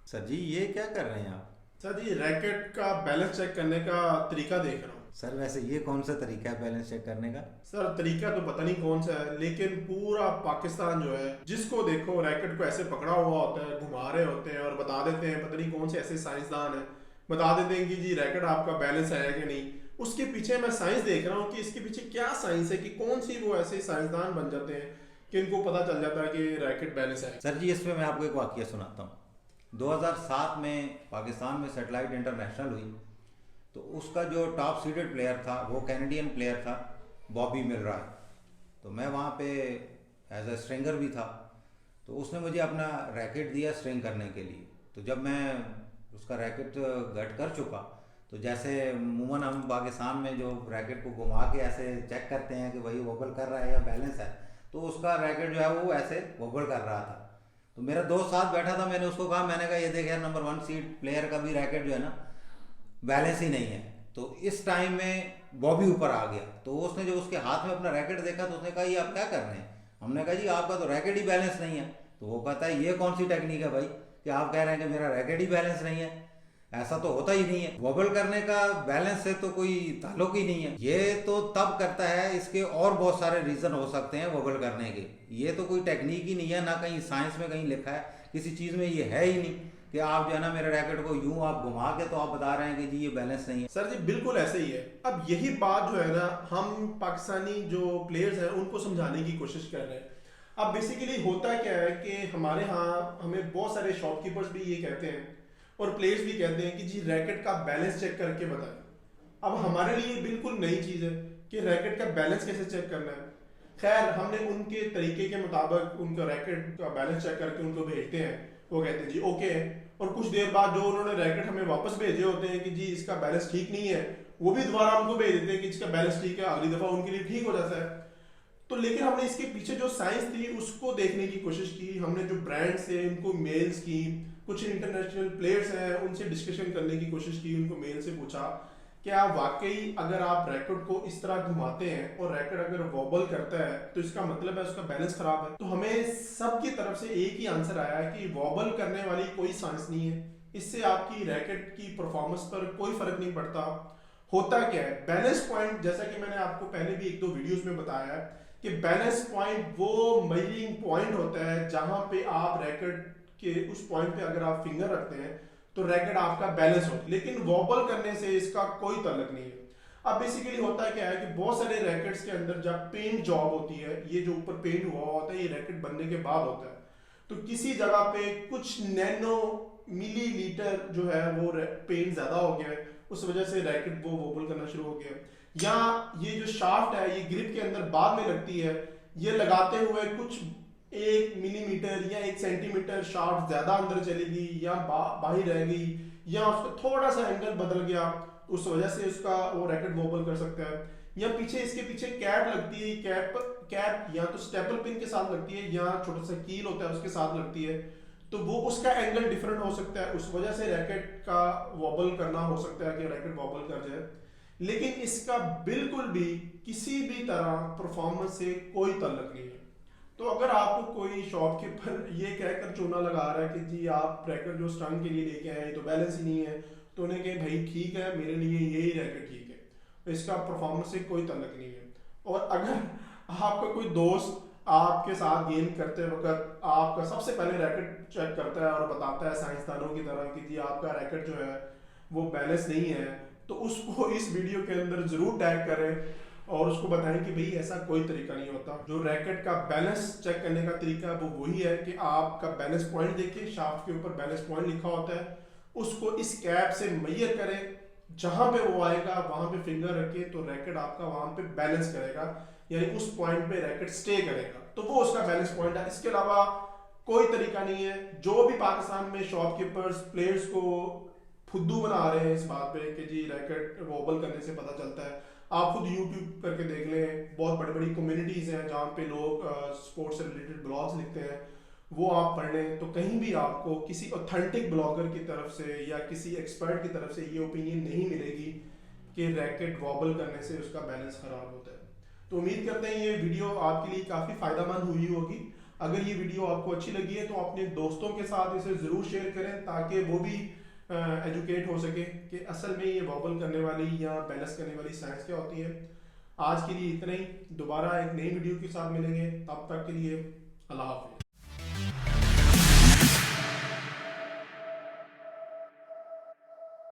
Sir जी ये क्या कर रहे हैं आप? सर जी रैकेट का बैलेंस चेक करने का तरीका देख रहा हूँ। सर वैसे ये कौन सा तरीका है बैलेंस चेक करने का? सर तरीका तो पता नहीं कौन सा है, लेकिन पूरा पाकिस्तान जो है जिसको देखो रैकेट को ऐसे पकड़ा हुआ होता है, घुमा रहे होते हैं और बता देते हैं, पता नहीं कौन से ऐसे साइंसदान हैं, बता देते हैं कि जी रैकेट आपका बैलेंस है कि नहीं। उसके पीछे मैं साइंस देख रहा हूँ कि इसके पीछे क्या साइंस है, कि कौन सी वो ऐसे साइंसदान बन जाते हैं कि इनको पता चल जाता है कि रैकेट बैलेंस है। सर जी इसमें मैं आपको एक वाकया सुनाता हूँ। 2007 में पाकिस्तान में सेटेलाइट इंटरनेशनल हुई, तो उसका जो टॉप सीडेड प्लेयर था वो कैनेडियन प्लेयर था, बॉबी मिलरॉय। तो मैं वहाँ पे एज अ स्ट्रिंगर भी था। तो उसने मुझे अपना रैकेट दिया स्ट्रिंग करने के लिए। तो जब मैं उसका रैकेट गट कर चुका, तो जैसे अमूमन हम पाकिस्तान में जो रैकेट को घुमा के ऐसे चेक करते हैं कि भाई वोबल कर रहा है या बैलेंस है, तो उसका रैकेट जो है वो ऐसे वोबल कर रहा था। तो मेरा दोस्त साथ बैठा था, मैंने उसको कहा, मैंने कहा ये देख यार, नंबर 1 सीड प्लेयर का भी रैकेट जो है ना बैलेंस ही नहीं है। तो इस टाइम में बॉबी ऊपर आ गया। तो उसने जो उसके हाथ में अपना रैकेट देखा तो उसने कहा ये आप क्या कर रहे हैं? हमने कहा जी आपका तो रैकेट ही बैलेंस नहीं है। तो वो कहता है ये कौन सी टेक्निक है भाई कि आप कह रहे हैं कि मेरा रैकेट ही बैलेंस नहीं है? ऐसा तो होता ही नहीं है। वॉबल करने का बैलेंस से तो कोई ताल्लुक ही नहीं है। ये तो तब करता है, इसके और बहुत सारे रीजन हो सकते हैं वॉबल करने के। ये तो कोई टेक्निक ही नहीं है, ना कहीं साइंस में कहीं लिखा है, किसी चीज में ये है ही नहीं कि आप जो है ना मेरे रैकेट को यूं आप घुमा के तो आप बता रहे हैं कि जी ये बैलेंस नहीं है। सर जी बिल्कुल ऐसे ही है। अब यही बात जो है ना, हम पाकिस्तानी जो प्लेयर्स हैं उनको समझाने की कोशिश कर रहे हैं। अब बेसिकली होता क्या है कि हमारे यहाँ हमें बहुत सारे शॉपकीपर्स भी ये कहते हैं और प्लेयर्स भी कहते हैं कि जी रैकेट का बैलेंस चेक करके बताएं। अब हमारे लिए बिल्कुल नई चीज़ है कि रैकेट का बैलेंस कैसे चेक करना है। खैर हमने उनके तरीके के मुताबिक उनका रैकेट का बैलेंस चेक करके उनको भेजते हैं। वो कहते हैं जी ओके, और कुछ देर बाद जो उन्होंने रैकेट हमें वापस भेजे होते हैं कि जी इसका बैलेंस ठीक नहीं है, वो भी दोबारा हमको भेज देते हैं कि इसका बैलेंस ठीक है, अगली दफा उनके लिए ठीक हो जाता है। तो लेकिन हमने इसके पीछे जो साइंस थी उसको देखने की कोशिश की। हमने जो ब्रांड्स हैं उनको मेल्स की, कुछ इंटरनेशनल प्लेयर्स हैं उनसे डिस्कशन करने की कोशिश की, उनको मेल से पूछा क्या वाकई अगर आप रैकेट को इस तरह घुमाते हैं और रैकेट अगर वॉबल करता है तो इसका मतलब है उसका बैलेंस खराब है। तो हमें सबकी तरफ से एक ही आंसर आया है कि वॉबल करने वाली कोई साइंस नहीं है, इससे आपकी रैकेट की परफॉर्मेंस पर कोई फर्क नहीं पड़ता। होता क्या है, बैलेंस पॉइंट, जैसा कि मैंने आपको पहले भी एक दो वीडियोस में बताया है कि बैलेंस पॉइंट वो मेजरिंग पॉइंट होता है जहां पे आप रैकेट के उस पॉइंट पे अगर आप फिंगर रखते हैं तो रैकेट आपका बैलेंस हो, लेकिन वॉबल करने से इसका कोई ताल्लुक नहीं है। अब बेसिकली होता क्या है कि बहुत सारे रैकेट्स के अंदर जब पेंट जॉब होती है, ये जो ऊपर पेंट हुआ होता है ये रैकेट बनने के बाद होता है, तो किसी जगह पे कुछ नैनो मिलीलीटर जो है वो पेंट ज्यादा हो गया है, उस वजह से रैकेट वो वोबल करना शुरू हो गया। या ये जो शाफ्ट है ये ग्रिप के अंदर बाद में लगती है, ये लगाते हुए कुछ 1 मिलीमीटर या 1 सेंटीमीटर शाफ्ट ज्यादा अंदर चलेगी या बाहर रह गई, या उसका थोड़ा सा एंगल बदल गया, उस वजह से उसका वो रैकेट वोबल कर सकता है। या पीछे इसके पीछे कैप लगती है, कैप या तो स्टेपल पिन के साथ लगती है या छोटा सा कील होता है उसके साथ लगती है, तो वो उसका एंगल डिफरेंट हो सकता है, उस वजह से रैकेट का वॉबल करना हो सकता है कि रैकेट वॉबल कर जाए। लेकिन इसका बिल्कुल भी किसी भी तरह परफॉर्मेंस से कोई ताल्लुक नहीं है। तो अगर आपको कोई शॉपकीपर ये कहकर चूना लगा रहा है कि जी आप रैकेट जो स्टंग के लिए लेके आए तो बैलेंस ही नहीं है, तो उन्हें कहे भाई ठीक है मेरे लिए यही रैकेट ठीक है, तो इसका परफॉर्मेंस से कोई ताल्लुक नहीं है। और अगर आपका कोई दोस्त आपके साथ गेम करते वक्त आपका सबसे पहले रैकेट चेक करता है और बताता है साइंसदानों की तरह कि जी आपका रैकेट जो है वो बैलेंस नहीं है, तो उसको इस वीडियो के अंदर जरूर टैग करें और उसको बताएं कि भाई ऐसा कोई तरीका नहीं होता। जो रैकेट का बैलेंस चेक करने का तरीका है वो वही है कि आपका बैलेंस पॉइंट देखिए, शाफ्ट के ऊपर बैलेंस पॉइंट लिखा होता है, उसको इस कैप से मेजर करें, जहां पे वो आएगा वहां पे फिंगर रखे तो रैकेट आपका वहां पे बैलेंस करेगा, यानी उस पॉइंट पे रैकेट स्टे करेगा, तो वो उसका बैलेंस पॉइंट है। इसके अलावा कोई तरीका नहीं है। जो भी पाकिस्तान में शॉपकीपर्स प्लेयर्स को फुद्दू बना रहे हैं इस बात पे कि जी रैकेट वॉबल करने से पता चलता है, आप खुद यूट्यूब करके देख लें, बहुत बड़ी बड़ी कम्युनिटीज़ हैं जहाँ पे लोग स्पोर्ट्स से रिलेटेड ब्लॉग्स लिखते हैं, वो आप पढ़ लें तो कहीं भी आपको किसी ऑथेंटिक ब्लॉगर की तरफ से या किसी एक्सपर्ट की तरफ से ये ओपिनियन नहीं मिलेगी कि रैकेट वॉबल करने से उसका बैलेंस ख़राब होता है। तो उम्मीद करते हैं ये वीडियो आपके लिए काफ़ी फ़ायदेमंद हुई होगी। अगर ये वीडियो आपको अच्छी लगी है तो अपने दोस्तों के साथ इसे ज़रूर शेयर करें ताकि वो भी एजुकेट हो सके कि असल में ये वॉबल करने वाली या बैलेंस करने वाली साइंस क्या होती है। आज के लिए इतना ही, दोबारा एक नई वीडियो के साथ मिलेंगे, तब तक के लिए अल्लाह हाफिज़।